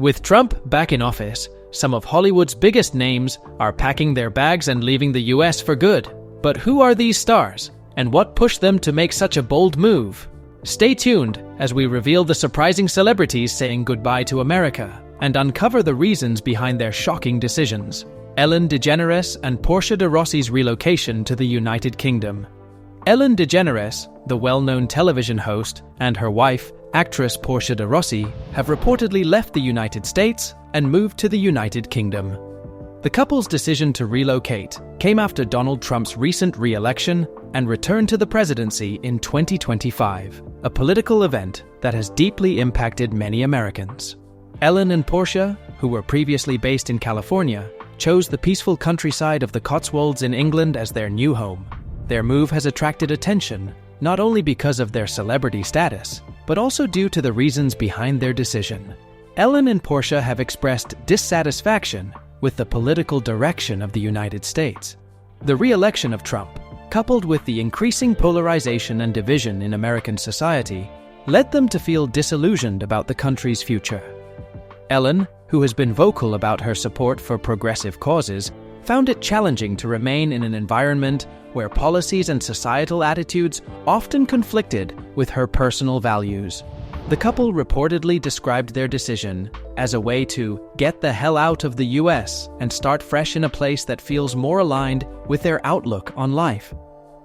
With Trump back in office, some of Hollywood's biggest names are packing their bags and leaving the US for good. But who are these stars, and what pushed them to make such a bold move? Stay tuned as we reveal the surprising celebrities saying goodbye to America and uncover the reasons behind their shocking decisions. Ellen DeGeneres and Portia de Rossi's relocation to the United Kingdom. Ellen DeGeneres, the well-known television host, and her wife, actress Portia de Rossi, have reportedly left the United States and moved to the United Kingdom. The couple's decision to relocate came after Donald Trump's recent re-election and return to the presidency in 2025, a political event that has deeply impacted many Americans. Ellen and Portia, who were previously based in California, chose the peaceful countryside of the Cotswolds in England as their new home. Their move has attracted attention, not only because of their celebrity status, but also due to the reasons behind their decision. Ellen and Portia have expressed dissatisfaction with the political direction of the United States. The re-election of Trump, coupled with the increasing polarization and division in American society, led them to feel disillusioned about the country's future. Ellen, who has been vocal about her support for progressive causes, found it challenging to remain in an environment where policies and societal attitudes often conflicted with her personal values. The couple reportedly described their decision as a way to get the hell out of the US and start fresh in a place that feels more aligned with their outlook on life.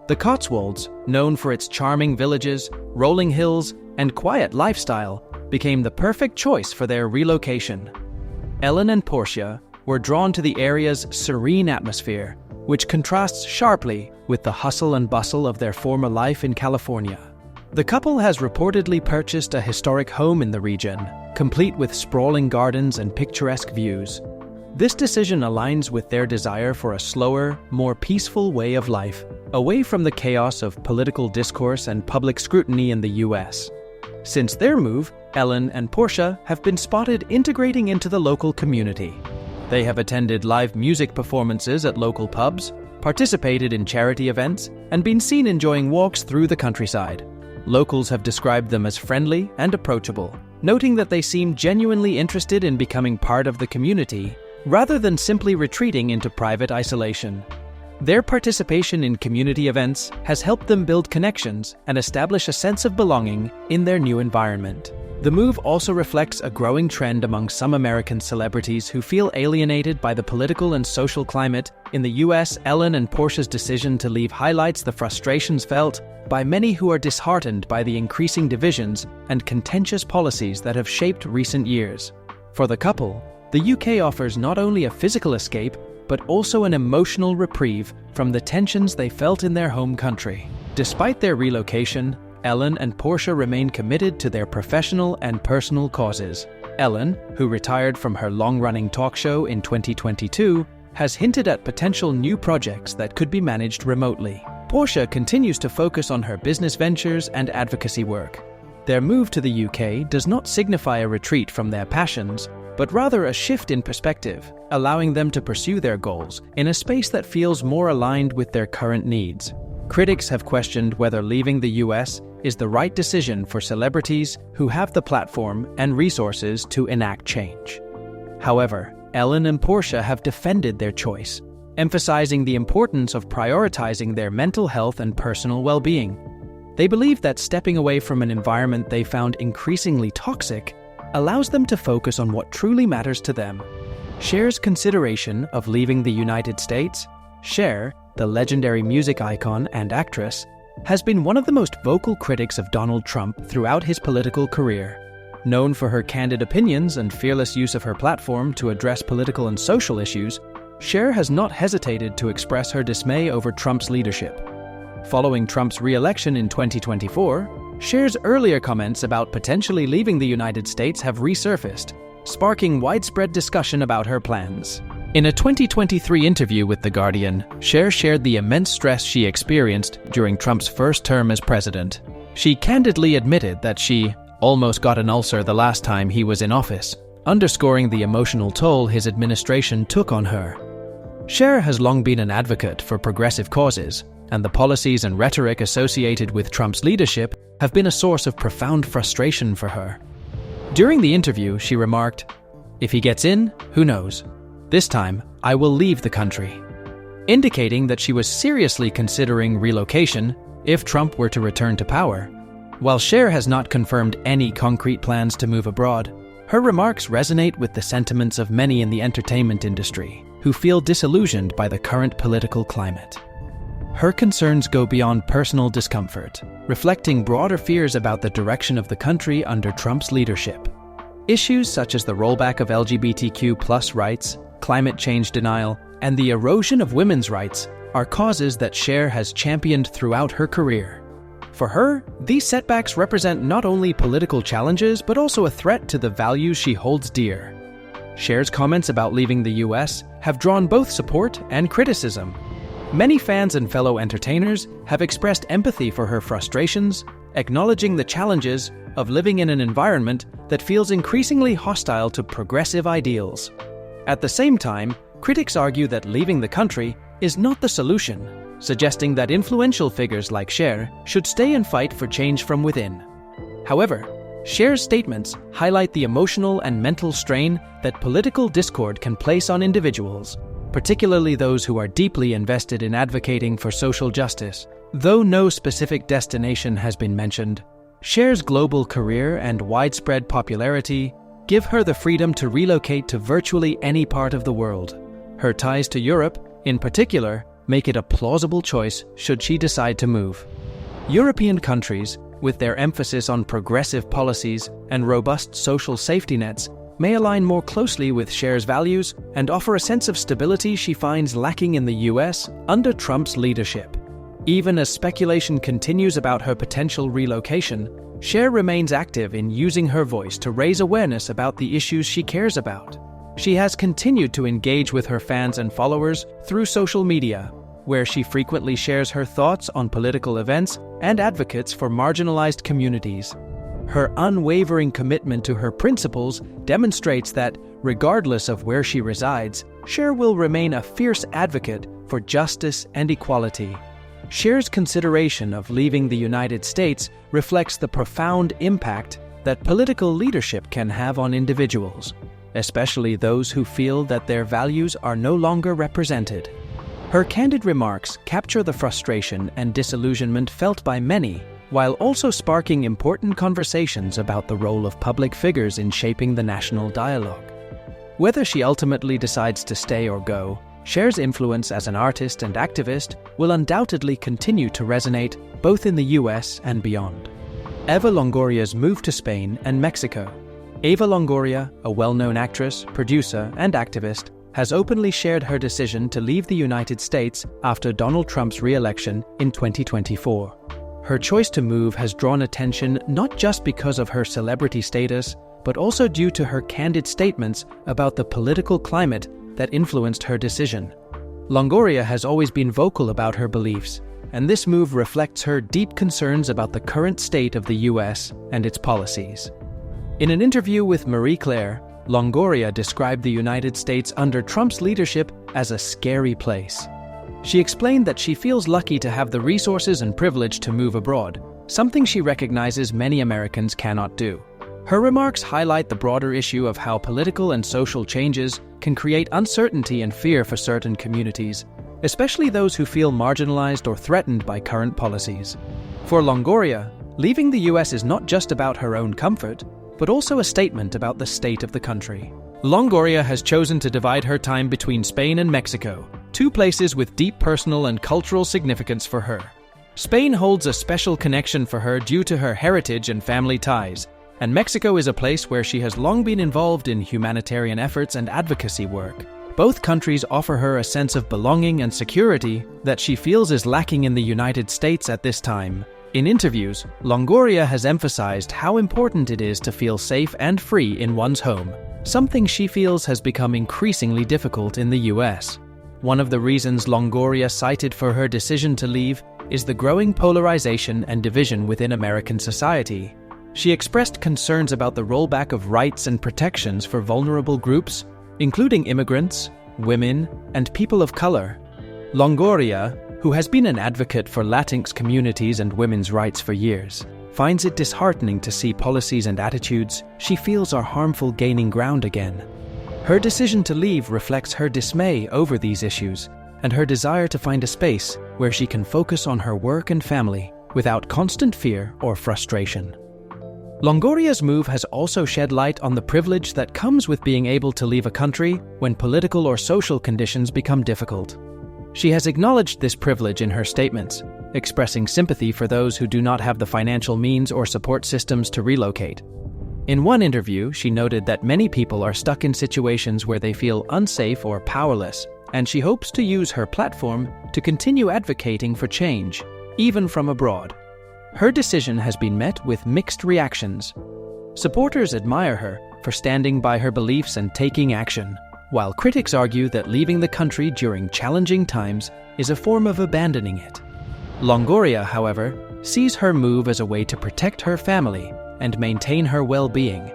The Cotswolds, known for its charming villages, rolling hills, and quiet lifestyle, became the perfect choice for their relocation. Ellen and Portia were drawn to the area's serene atmosphere, which contrasts sharply with the hustle and bustle of their former life in California. The couple has reportedly purchased a historic home in the region, complete with sprawling gardens and picturesque views. This decision aligns with their desire for a slower, more peaceful way of life, away from the chaos of political discourse and public scrutiny in the US. Since their move, Ellen and Portia have been spotted integrating into the local community. They have attended live music performances at local pubs, participated in charity events, and been seen enjoying walks through the countryside. Locals have described them as friendly and approachable, noting that they seem genuinely interested in becoming part of the community rather than simply retreating into private isolation. Their participation in community events has helped them build connections and establish a sense of belonging in their new environment. The move also reflects a growing trend among some American celebrities who feel alienated by the political and social climate in the US. Ellen and Portia's decision to leave highlights the frustrations felt by many who are disheartened by the increasing divisions and contentious policies that have shaped recent years. For the couple, the UK offers not only a physical escape, but also an emotional reprieve from the tensions they felt in their home country. Despite their relocation, Ellen and Portia remain committed to their professional and personal causes. Ellen, who retired from her long-running talk show in 2022, has hinted at potential new projects that could be managed remotely. Portia continues to focus on her business ventures and advocacy work. Their move to the UK does not signify a retreat from their passions, but rather a shift in perspective, allowing them to pursue their goals in a space that feels more aligned with their current needs. Critics have questioned whether leaving the US is the right decision for celebrities who have the platform and resources to enact change. However, Ellen and Portia have defended their choice, emphasizing the importance of prioritizing their mental health and personal well-being. They believe that stepping away from an environment they found increasingly toxic allows them to focus on what truly matters to them. Cher's consideration of leaving the United States. Cher, the legendary music icon and actress, has been one of the most vocal critics of Donald Trump throughout his political career. Known for her candid opinions and fearless use of her platform to address political and social issues, Cher has not hesitated to express her dismay over Trump's leadership. Following Trump's re-election in 2024, Cher's earlier comments about potentially leaving the United States have resurfaced, sparking widespread discussion about her plans. In a 2023 interview with The Guardian, Cher shared the immense stress she experienced during Trump's first term as president. She candidly admitted that she almost got an ulcer the last time he was in office, underscoring the emotional toll his administration took on her. Cher has long been an advocate for progressive causes, and the policies and rhetoric associated with Trump's leadership have been a source of profound frustration for her. During the interview, she remarked, If he gets in, who knows? This time, I will leave the country. Indicating that she was seriously considering relocation if Trump were to return to power. While Cher has not confirmed any concrete plans to move abroad, her remarks resonate with the sentiments of many in the entertainment industry who feel disillusioned by the current political climate. Her concerns go beyond personal discomfort, reflecting broader fears about the direction of the country under Trump's leadership. Issues such as the rollback of LGBTQ+ rights, climate change denial, and the erosion of women's rights are causes that Cher has championed throughout her career. For her, these setbacks represent not only political challenges but also a threat to the values she holds dear. Cher's comments about leaving the US have drawn both support and criticism. Many fans and fellow entertainers have expressed empathy for her frustrations, acknowledging the challenges of living in an environment that feels increasingly hostile to progressive ideals. At the same time, critics argue that leaving the country is not the solution, suggesting that influential figures like Cher should stay and fight for change from within. However, Cher's statements highlight the emotional and mental strain that political discord can place on individuals, particularly those who are deeply invested in advocating for social justice. Though no specific destination has been mentioned, Cher's global career and widespread popularity give her the freedom to relocate to virtually any part of the world. Her ties to Europe, in particular, make it a plausible choice should she decide to move. European countries, with their emphasis on progressive policies and robust social safety nets, may align more closely with Cher's values and offer a sense of stability she finds lacking in the US under Trump's leadership. Even as speculation continues about her potential relocation, Cher remains active in using her voice to raise awareness about the issues she cares about. She has continued to engage with her fans and followers through social media, where she frequently shares her thoughts on political events and advocates for marginalized communities. Her unwavering commitment to her principles demonstrates that, regardless of where she resides, Cher will remain a fierce advocate for justice and equality. Cher's consideration of leaving the United States reflects the profound impact that political leadership can have on individuals, especially those who feel that their values are no longer represented. Her candid remarks capture the frustration and disillusionment felt by many, while also sparking important conversations about the role of public figures in shaping the national dialogue. Whether she ultimately decides to stay or go, Cher's influence as an artist and activist will undoubtedly continue to resonate both in the US and beyond. Eva Longoria's move to Spain and Mexico. Eva Longoria, a well-known actress, producer, and activist, has openly shared her decision to leave the United States after Donald Trump's re-election in 2024. Her choice to move has drawn attention not just because of her celebrity status, but also due to her candid statements about the political climate that influenced her decision. Longoria has always been vocal about her beliefs, and this move reflects her deep concerns about the current state of the US and its policies. In an interview with Marie Claire, Longoria described the United States under Trump's leadership as a scary place. She explained that she feels lucky to have the resources and privilege to move abroad, something she recognizes many Americans cannot do. Her remarks highlight the broader issue of how political and social changes can create uncertainty and fear for certain communities, especially those who feel marginalized or threatened by current policies. For Longoria, leaving the US is not just about her own comfort, but also a statement about the state of the country. Longoria has chosen to divide her time between Spain and Mexico, two places with deep personal and cultural significance for her. Spain holds a special connection for her due to her heritage and family ties, and Mexico is a place where she has long been involved in humanitarian efforts and advocacy work. Both countries offer her a sense of belonging and security that she feels is lacking in the United States at this time. In interviews, Longoria has emphasized how important it is to feel safe and free in one's home, something she feels has become increasingly difficult in the US. One of the reasons Longoria cited for her decision to leave is the growing polarization and division within American society. She expressed concerns about the rollback of rights and protections for vulnerable groups, including immigrants, women, and people of color. Longoria, who has been an advocate for Latinx communities and women's rights for years, finds it disheartening to see policies and attitudes she feels are harmful gaining ground again. Her decision to leave reflects her dismay over these issues and her desire to find a space where she can focus on her work and family without constant fear or frustration. Longoria's move has also shed light on the privilege that comes with being able to leave a country when political or social conditions become difficult. She has acknowledged this privilege in her statements, expressing sympathy for those who do not have the financial means or support systems to relocate. In one interview, she noted that many people are stuck in situations where they feel unsafe or powerless, and she hopes to use her platform to continue advocating for change, even from abroad. Her decision has been met with mixed reactions. Supporters admire her for standing by her beliefs and taking action, while critics argue that leaving the country during challenging times is a form of abandoning it. Longoria, however, sees her move as a way to protect her family and maintain her well-being.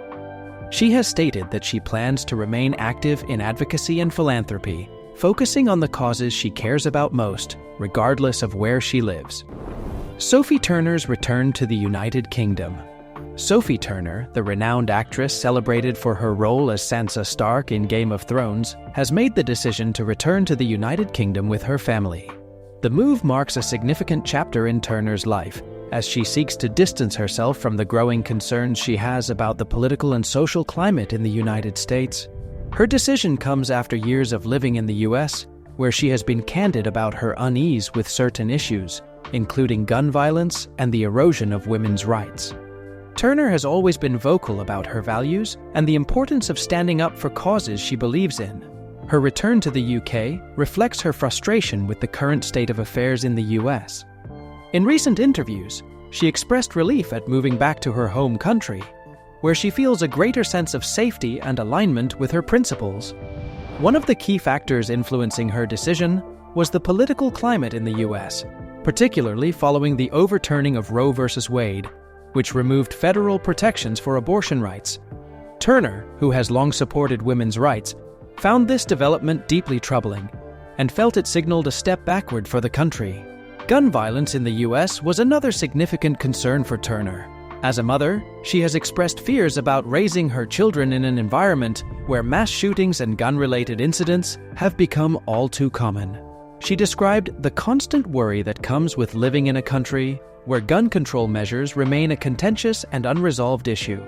She has stated that she plans to remain active in advocacy and philanthropy, focusing on the causes she cares about most, regardless of where she lives. Sophie Turner's return to the United Kingdom. Sophie Turner, the renowned actress celebrated for her role as Sansa Stark in Game of Thrones, has made the decision to return to the United Kingdom with her family. The move marks a significant chapter in Turner's life, as she seeks to distance herself from the growing concerns she has about the political and social climate in the United States. Her decision comes after years of living in the US, where she has been candid about her unease with certain issues, including gun violence and the erosion of women's rights. Turner has always been vocal about her values and the importance of standing up for causes she believes in. Her return to the UK reflects her frustration with the current state of affairs in the US. In recent interviews, she expressed relief at moving back to her home country, where she feels a greater sense of safety and alignment with her principles. One of the key factors influencing her decision was the political climate in the US, particularly following the overturning of Roe v. Wade, which removed federal protections for abortion rights. Turner, who has long supported women's rights, found this development deeply troubling and felt it signaled a step backward for the country. Gun violence in the US was another significant concern for Turner. As a mother, she has expressed fears about raising her children in an environment where mass shootings and gun-related incidents have become all too common. She described the constant worry that comes with living in a country where gun control measures remain a contentious and unresolved issue.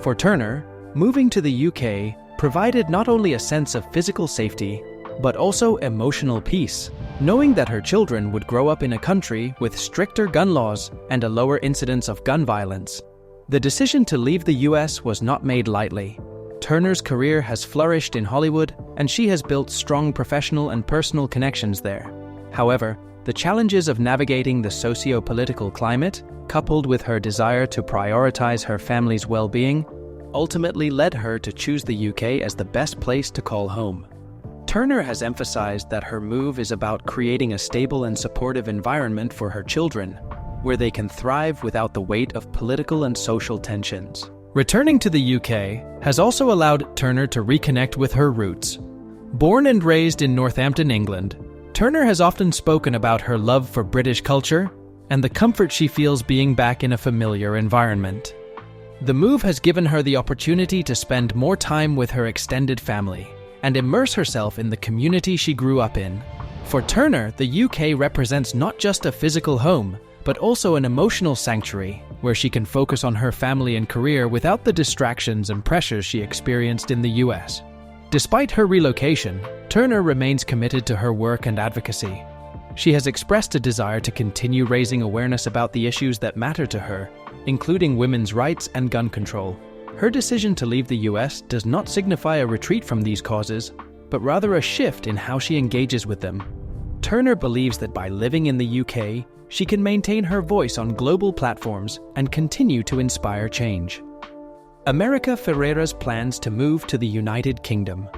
For Turner, moving to the UK provided not only a sense of physical safety, but also emotional peace, knowing that her children would grow up in a country with stricter gun laws and a lower incidence of gun violence. The decision to leave the US was not made lightly. Turner's career has flourished in Hollywood, and she has built strong professional and personal connections there. However, the challenges of navigating the socio-political climate, coupled with her desire to prioritize her family's well-being, ultimately led her to choose the UK as the best place to call home. Turner has emphasized that her move is about creating a stable and supportive environment for her children, where they can thrive without the weight of political and social tensions. Returning to the UK has also allowed Turner to reconnect with her roots. Born and raised in Northampton, England, Turner has often spoken about her love for British culture and the comfort she feels being back in a familiar environment. The move has given her the opportunity to spend more time with her extended family and immerse herself in the community she grew up in. For Turner, the UK represents not just a physical home, but also an emotional sanctuary where she can focus on her family and career without the distractions and pressures she experienced in the US. Despite her relocation, Turner remains committed to her work and advocacy. She has expressed a desire to continue raising awareness about the issues that matter to her, including women's rights and gun control. Her decision to leave the US does not signify a retreat from these causes, but rather a shift in how she engages with them. Turner believes that by living in the UK, she can maintain her voice on global platforms and continue to inspire change. America Ferrera's plans to move to the United Kingdom.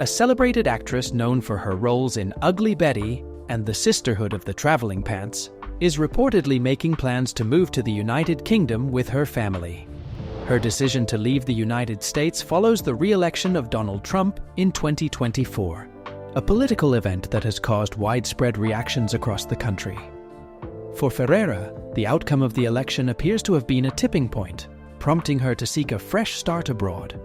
A celebrated actress known for her roles in Ugly Betty and The Sisterhood of the Traveling Pants, is reportedly making plans to move to the United Kingdom with her family. Her decision to leave the United States follows the re-election of Donald Trump in 2024, a political event that has caused widespread reactions across the country. For Ferrera, the outcome of the election appears to have been a tipping point, prompting her to seek a fresh start abroad.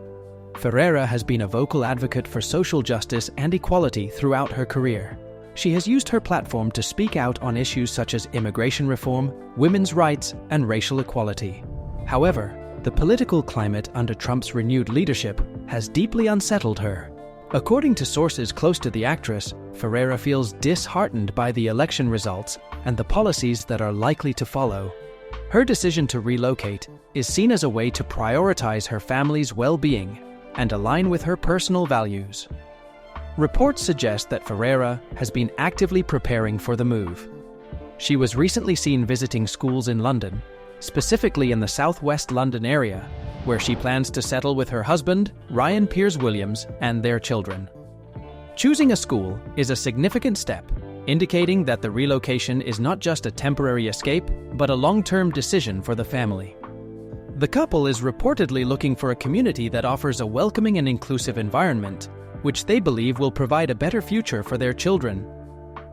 Ferreira has been a vocal advocate for social justice and equality throughout her career. She has used her platform to speak out on issues such as immigration reform, women's rights, and racial equality. However, the political climate under Trump's renewed leadership has deeply unsettled her. According to sources close to the actress, Ferreira feels disheartened by the election results and the policies that are likely to follow. Her decision to relocate is seen as a way to prioritize her family's well-being and align with her personal values. Reports suggest that Ferreira has been actively preparing for the move. She was recently seen visiting schools in London, specifically in the southwest London area, where she plans to settle with her husband, Ryan Piers Williams, and their children. Choosing a school is a significant step, indicating that the relocation is not just a temporary escape, but a long-term decision for the family. The couple is reportedly looking for a community that offers a welcoming and inclusive environment, which they believe will provide a better future for their children.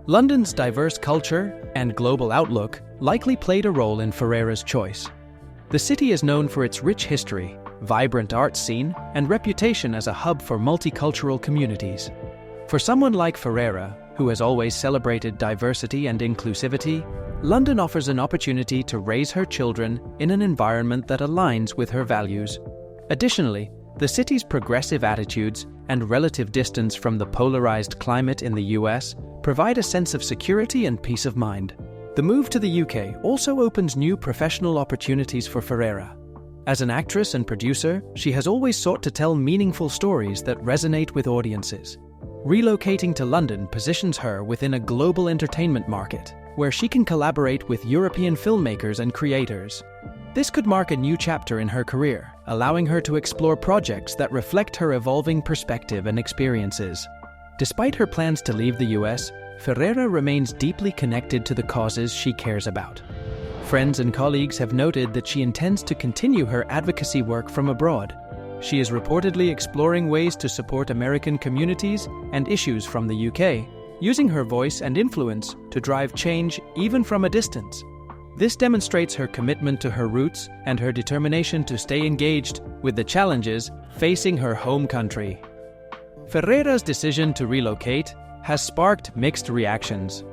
London's diverse culture and global outlook likely played a role in Ferreira's choice. The city is known for its rich history, vibrant art scene, and reputation as a hub for multicultural communities. For someone like Ferreira, who has always celebrated diversity and inclusivity, London offers an opportunity to raise her children in an environment that aligns with her values. Additionally, the city's progressive attitudes and relative distance from the polarized climate in the US provide a sense of security and peace of mind. The move to the UK also opens new professional opportunities for Ferreira. As an actress and producer, she has always sought to tell meaningful stories that resonate with audiences. Relocating to London positions her within a global entertainment market, where she can collaborate with European filmmakers and creators. This could mark a new chapter in her career, allowing her to explore projects that reflect her evolving perspective and experiences. Despite her plans to leave the US, Ferreira remains deeply connected to the causes she cares about. Friends and colleagues have noted that she intends to continue her advocacy work from abroad. She is reportedly exploring ways to support American communities and issues from the UK, using her voice and influence to drive change even from a distance. This demonstrates her commitment to her roots and her determination to stay engaged with the challenges facing her home country. Ferreira's decision to relocate has sparked mixed reactions.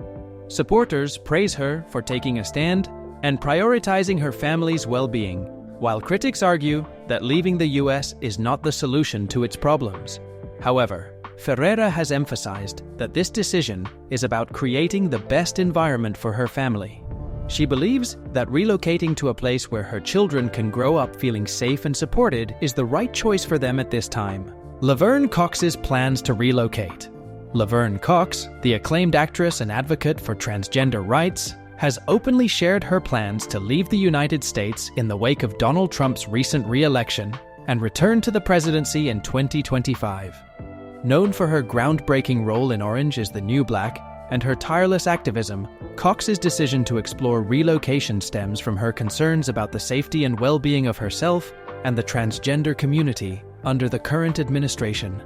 Supporters praise her for taking a stand and prioritizing her family's well-being, while critics argue that leaving the US is not the solution to its problems. However, Ferreira has emphasized that this decision is about creating the best environment for her family. She believes that relocating to a place where her children can grow up feeling safe and supported is the right choice for them at this time. Laverne Cox's plans to relocate. Laverne Cox, the acclaimed actress and advocate for transgender rights, has openly shared her plans to leave the United States in the wake of Donald Trump's recent re-election and return to the presidency in 2025. Known for her groundbreaking role in Orange is the New Black and her tireless activism, Cox's decision to explore relocation stems from her concerns about the safety and well-being of herself and the transgender community under the current administration.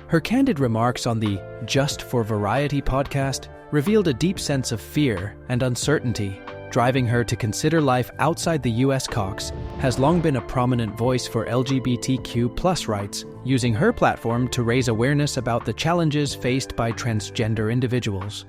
Her candid remarks on the Just for Variety podcast revealed a deep sense of fear and uncertainty, driving her to consider life outside the US. Cox has long been a prominent voice for LGBTQ+ rights, using her platform to raise awareness about the challenges faced by transgender individuals.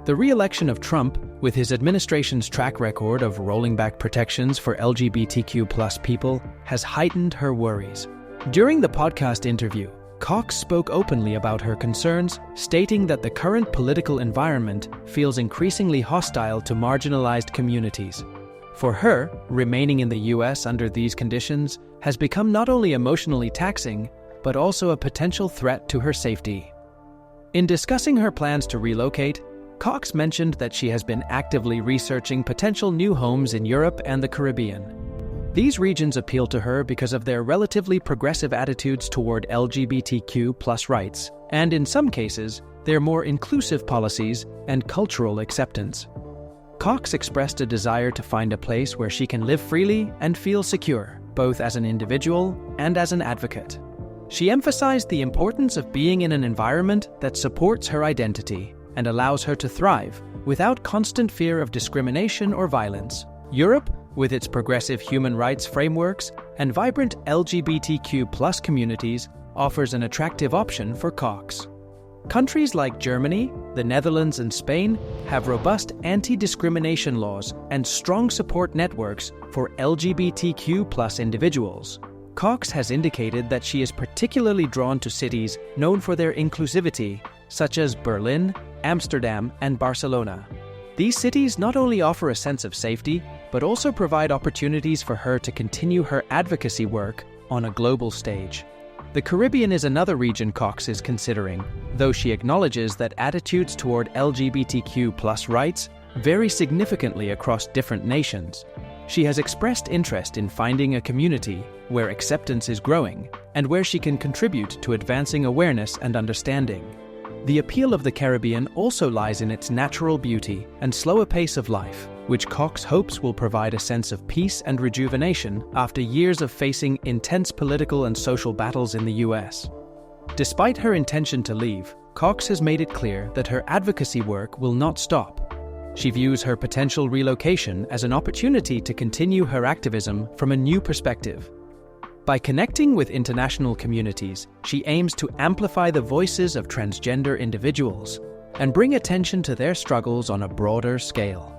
The re-election of Trump, with his administration's track record of rolling back protections for LGBTQ+ people, has heightened her worries. During the podcast interview, Cox spoke openly about her concerns, stating that the current political environment feels increasingly hostile to marginalized communities. For her, remaining in the US under these conditions has become not only emotionally taxing, but also a potential threat to her safety. In discussing her plans to relocate, Cox mentioned that she has been actively researching potential new homes in Europe and the Caribbean. These regions appeal to her because of their relatively progressive attitudes toward LGBTQ+ rights, and in some cases, their more inclusive policies and cultural acceptance. Cox expressed a desire to find a place where she can live freely and feel secure, both as an individual and as an advocate. She emphasized the importance of being in an environment that supports her identity and allows her to thrive without constant fear of discrimination or violence. Europe, with its progressive human rights frameworks and vibrant LGBTQ+ communities, offers an attractive option for Cox. Countries like Germany, the Netherlands, and Spain have robust anti-discrimination laws and strong support networks for LGBTQ+ individuals. Cox has indicated that she is particularly drawn to cities known for their inclusivity, such as Berlin, Amsterdam, and Barcelona. These cities not only offer a sense of safety, but also provide opportunities for her to continue her advocacy work on a global stage. The Caribbean is another region Cox is considering, though she acknowledges that attitudes toward LGBTQ+ rights vary significantly across different nations. She has expressed interest in finding a community where acceptance is growing and where she can contribute to advancing awareness and understanding. The appeal of the Caribbean also lies in its natural beauty and slower pace of life, which Cox hopes will provide a sense of peace and rejuvenation after years of facing intense political and social battles in the US. Despite her intention to leave, Cox has made it clear that her advocacy work will not stop. She views her potential relocation as an opportunity to continue her activism from a new perspective. By connecting with international communities, she aims to amplify the voices of transgender individuals and bring attention to their struggles on a broader scale.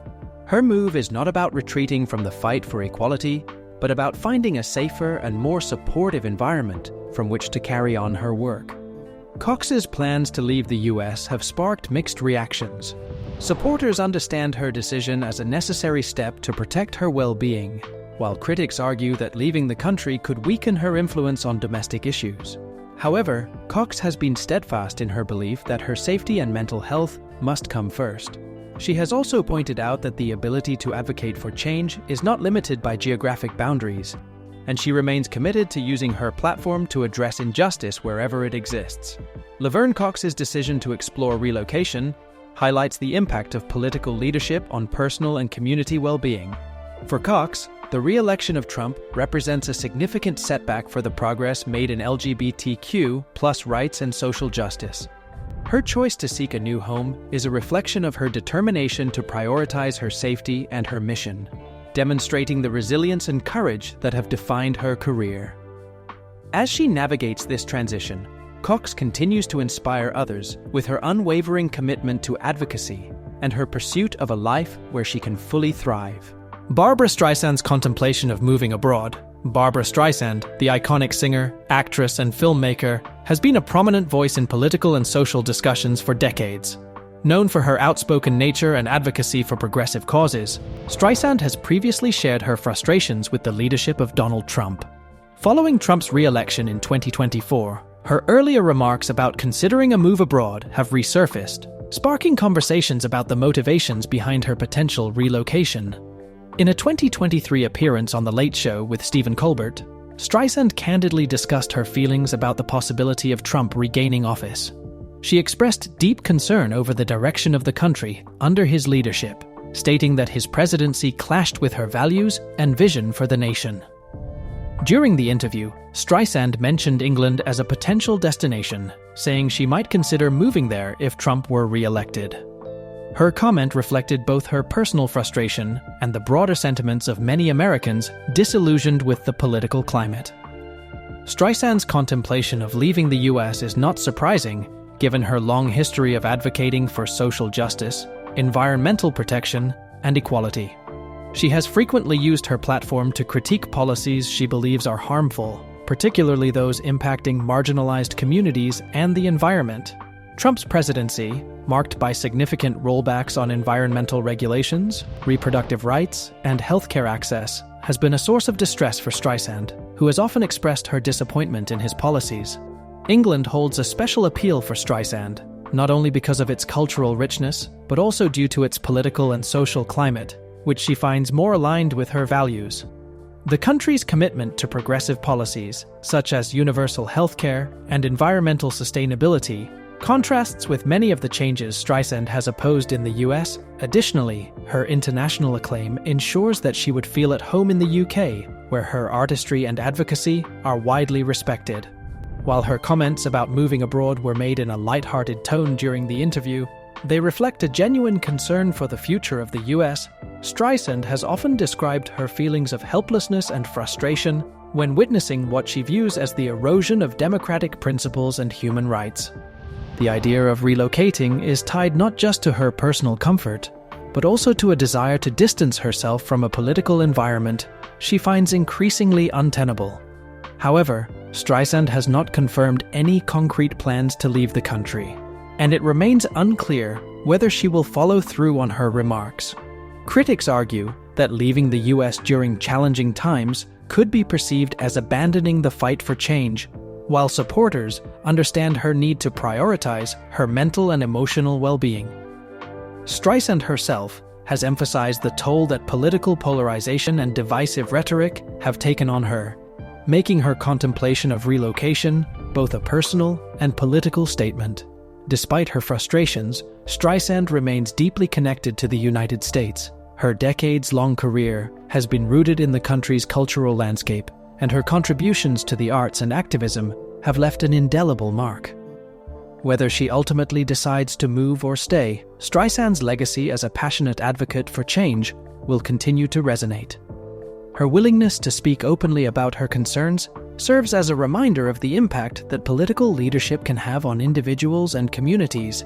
Her move is not about retreating from the fight for equality, but about finding a safer and more supportive environment from which to carry on her work. Cox's plans to leave the US have sparked mixed reactions. Supporters understand her decision as a necessary step to protect her well-being, while critics argue that leaving the country could weaken her influence on domestic issues. However, Cox has been steadfast in her belief that her safety and mental health must come first. She has also pointed out that the ability to advocate for change is not limited by geographic boundaries, and she remains committed to using her platform to address injustice wherever it exists. Laverne Cox's decision to explore relocation highlights the impact of political leadership on personal and community well-being. For Cox, the re-election of Trump represents a significant setback for the progress made in LGBTQ+ rights and social justice. Her choice to seek a new home is a reflection of her determination to prioritize her safety and her mission, demonstrating the resilience and courage that have defined her career. As she navigates this transition, Cox continues to inspire others with her unwavering commitment to advocacy and her pursuit of a life where she can fully thrive. Barbra Streisand's contemplation of moving abroad. Barbra Streisand, the iconic singer, actress, and filmmaker, has been a prominent voice in political and social discussions for decades. Known for her outspoken nature and advocacy for progressive causes, Streisand has previously shared her frustrations with the leadership of Donald Trump. Following Trump's re-election in 2024, her earlier remarks about considering a move abroad have resurfaced, sparking conversations about the motivations behind her potential relocation. In a 2023 appearance on The Late Show with Stephen Colbert, Streisand candidly discussed her feelings about the possibility of Trump regaining office. She expressed deep concern over the direction of the country under his leadership, stating that his presidency clashed with her values and vision for the nation. During the interview, Streisand mentioned England as a potential destination, saying she might consider moving there if Trump were re-elected. Her comment reflected both her personal frustration and the broader sentiments of many Americans disillusioned with the political climate. Streisand's contemplation of leaving the US is not surprising, given her long history of advocating for social justice, environmental protection, and equality. She has frequently used her platform to critique policies she believes are harmful, particularly those impacting marginalized communities and the environment. Trump's presidency, marked by significant rollbacks on environmental regulations, reproductive rights, and healthcare access, has been a source of distress for Streisand, who has often expressed her disappointment in his policies. England holds a special appeal for Streisand, not only because of its cultural richness, but also due to its political and social climate, which she finds more aligned with her values. The country's commitment to progressive policies, such as universal healthcare and environmental sustainability, contrasts with many of the changes Streisand has opposed in the US. Additionally, her international acclaim ensures that she would feel at home in the UK, where her artistry and advocacy are widely respected. While her comments about moving abroad were made in a light-hearted tone during the interview, they reflect a genuine concern for the future of the US. Streisand has often described her feelings of helplessness and frustration when witnessing what she views as the erosion of democratic principles and human rights. The idea of relocating is tied not just to her personal comfort, but also to a desire to distance herself from a political environment she finds increasingly untenable. However, Streisand has not confirmed any concrete plans to leave the country, and it remains unclear whether she will follow through on her remarks. Critics argue that leaving the US during challenging times could be perceived as abandoning the fight for change, while supporters understand her need to prioritize her mental and emotional well-being. Streisand herself has emphasized the toll that political polarization and divisive rhetoric have taken on her, making her contemplation of relocation both a personal and political statement. Despite her frustrations, Streisand remains deeply connected to the United States. Her decades-long career has been rooted in the country's cultural landscape, and her contributions to the arts and activism have left an indelible mark. Whether she ultimately decides to move or stay, Streisand's legacy as a passionate advocate for change will continue to resonate. Her willingness to speak openly about her concerns serves as a reminder of the impact that political leadership can have on individuals and communities.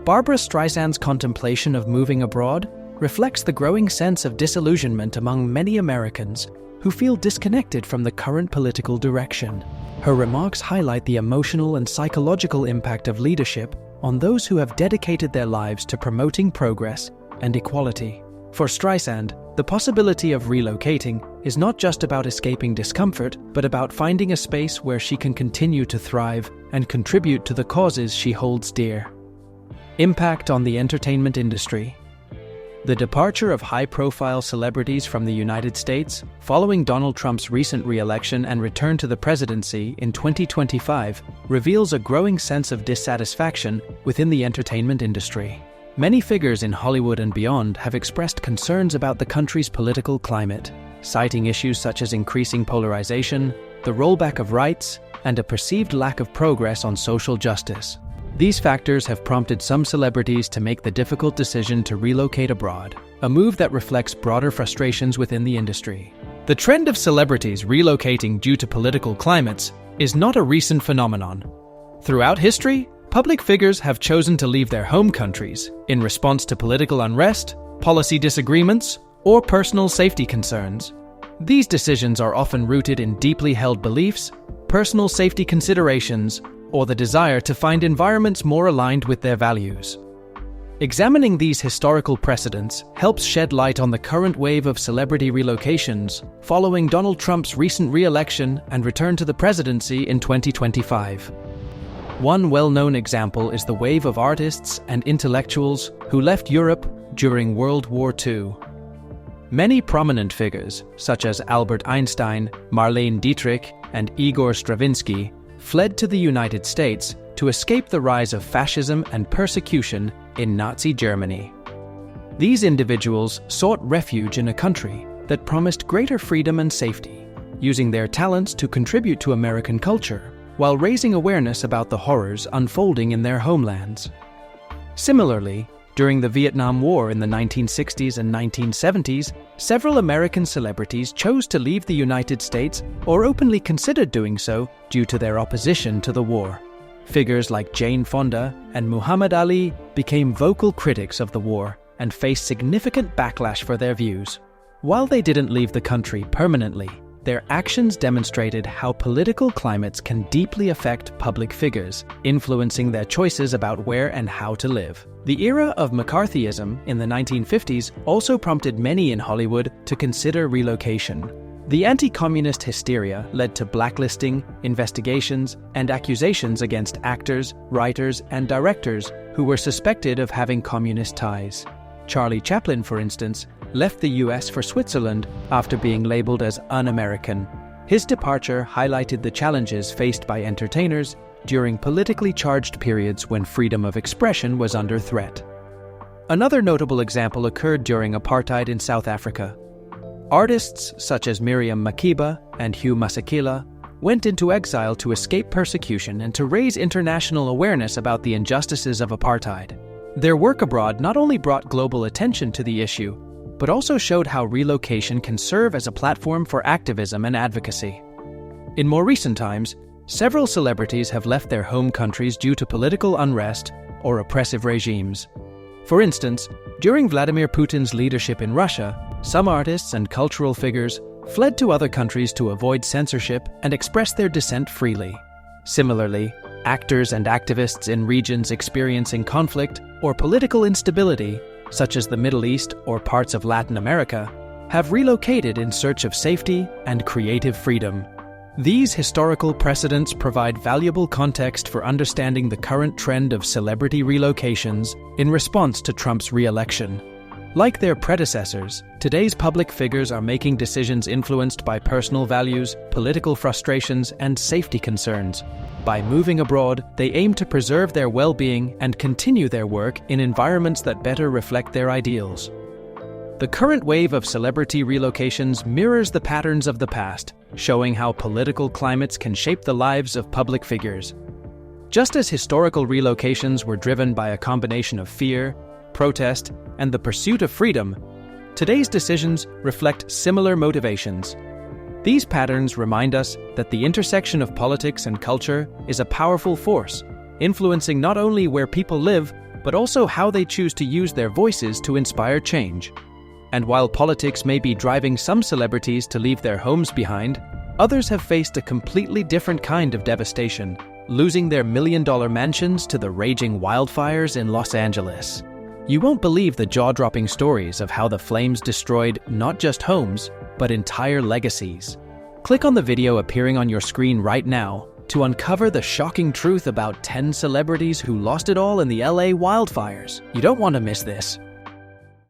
Barbra Streisand's contemplation of moving abroad reflects the growing sense of disillusionment among many Americans who feel disconnected from the current political direction. Her remarks highlight the emotional and psychological impact of leadership on those who have dedicated their lives to promoting progress and equality. For Streisand, the possibility of relocating is not just about escaping discomfort, but about finding a space where she can continue to thrive and contribute to the causes she holds dear. Impact on the entertainment industry. The departure of high-profile celebrities from the United States following Donald Trump's recent re-election and return to the presidency in 2025 reveals a growing sense of dissatisfaction within the entertainment industry. Many figures in Hollywood and beyond have expressed concerns about the country's political climate, citing issues such as increasing polarization, the rollback of rights, and a perceived lack of progress on social justice. These factors have prompted some celebrities to make the difficult decision to relocate abroad, a move that reflects broader frustrations within the industry. The trend of celebrities relocating due to political climates is not a recent phenomenon. Throughout history, public figures have chosen to leave their home countries in response to political unrest, policy disagreements, or personal safety concerns. These decisions are often rooted in deeply held beliefs, personal safety considerations, or the desire to find environments more aligned with their values. Examining these historical precedents helps shed light on the current wave of celebrity relocations following Donald Trump's recent re-election and return to the presidency in 2025. One well-known example is the wave of artists and intellectuals who left Europe during World War II. Many prominent figures, such as Albert Einstein, Marlene Dietrich, and Igor Stravinsky, fled to the United States to escape the rise of fascism and persecution in Nazi Germany. These individuals sought refuge in a country that promised greater freedom and safety, using their talents to contribute to American culture, while raising awareness about the horrors unfolding in their homelands. Similarly, during the Vietnam War in the 1960s and 1970s, several American celebrities chose to leave the United States or openly considered doing so due to their opposition to the war. Figures like Jane Fonda and Muhammad Ali became vocal critics of the war and faced significant backlash for their views. While they didn't leave the country permanently, their actions demonstrated how political climates can deeply affect public figures, influencing their choices about where and how to live. The era of McCarthyism in the 1950s also prompted many in Hollywood to consider relocation. The anti-communist hysteria led to blacklisting, investigations, and accusations against actors, writers, and directors who were suspected of having communist ties. Charlie Chaplin, for instance, left the US for Switzerland after being labeled as un-American. His departure highlighted the challenges faced by entertainers during politically charged periods when freedom of expression was under threat. Another notable example occurred during apartheid in South Africa. Artists such as Miriam Makeba and Hugh Masekela went into exile to escape persecution and to raise international awareness about the injustices of apartheid. Their work abroad not only brought global attention to the issue, but also showed how relocation can serve as a platform for activism and advocacy. In more recent times, several celebrities have left their home countries due to political unrest or oppressive regimes. For instance, during Vladimir Putin's leadership in Russia, some artists and cultural figures fled to other countries to avoid censorship and express their dissent freely. Similarly, actors and activists in regions experiencing conflict or political instability, such as the Middle East or parts of Latin America, have relocated in search of safety and creative freedom. These historical precedents provide valuable context for understanding the current trend of celebrity relocations in response to Trump's re-election. Like their predecessors, today's public figures are making decisions influenced by personal values, political frustrations, and safety concerns. By moving abroad, they aim to preserve their well-being and continue their work in environments that better reflect their ideals. The current wave of celebrity relocations mirrors the patterns of the past, showing how political climates can shape the lives of public figures. Just as historical relocations were driven by a combination of fear, protest, and the pursuit of freedom, today's decisions reflect similar motivations. These patterns remind us that the intersection of politics and culture is a powerful force, influencing not only where people live, but also how they choose to use their voices to inspire change. And while politics may be driving some celebrities to leave their homes behind, others have faced a completely different kind of devastation, losing their million-dollar mansions to the raging wildfires in Los Angeles. You won't believe the jaw-dropping stories of how the flames destroyed not just homes, but entire legacies. Click on the video appearing on your screen right now to uncover the shocking truth about 10 celebrities who lost it all in the LA wildfires. You don't want to miss this.